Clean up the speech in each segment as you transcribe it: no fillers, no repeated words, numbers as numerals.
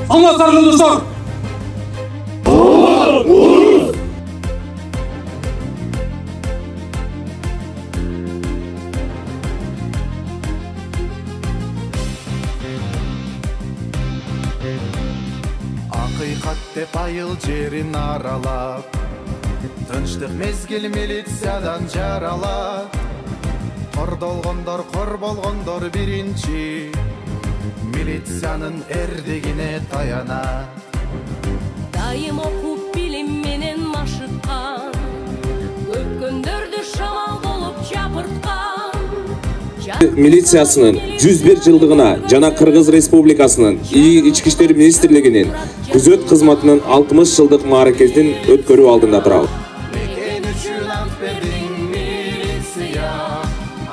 Аңласаңыз достар. Акыйкат деп айыл жерин аралап, тынчтык мезгил милициядан жаралат. Кордолгондор, кор болгондор биринчи, милициянын эрдегине таянат. Дайым окуп билим менен машыккан, өткөндөрдү шамал болуп чапырткан. Милициясынын 101 жылдыгына жана Кыргыз Республикасынын Ички иштер министрлигинин күзөт кызматынын 60 жылдык мааракесин өткөрүү алдында турабыз. Мекен үчүн ант бердиң милиция,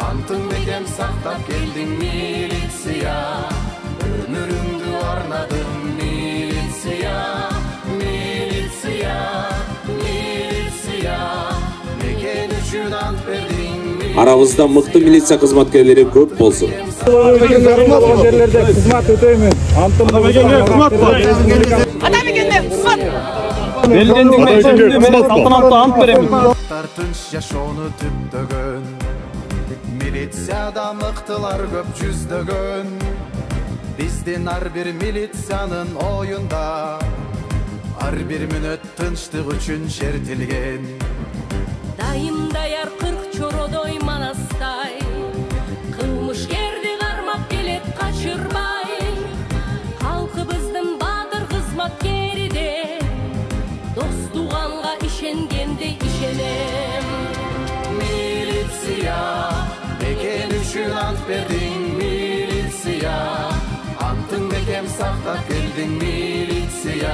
антың бекем сактап келдиң милиция, өмүрүңдү арнадың милиция, милиция, милиция, мекен үчүн ант бердиң. Арабызда мыкты милиция кызматкерлери көп болсун. Жерлерде кызмат өтөймүн. Атамекенде кызмат бар. Атамекенде кызмат. Белгендигине менен салтанаттуу ант беремин. Тынч жашоону түптөгөн, милицияда мыктылар көп жүздөгөн. Биздин ар бир милициянын оюнда ар бир мүнөт тынчтык үчүн шертилген. Дайым даяр 40 чородой манастай, кылмышкерди кармап келет качырбай. Калкыбыздын баатыр кызматкериде, дос туганга ишенгенде ишенем. Милиция, бекен үчүн ант бердиң милиция, антың бекем сактап келдиң милиция,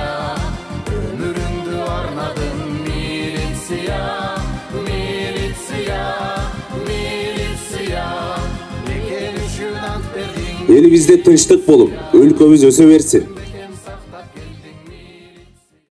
өмүрүңдү арнадың милиция, милиция, милиция, бекен үчүн ант бердиң. Элибизде тынчтык болуп, өлкөбүз өсө берсин.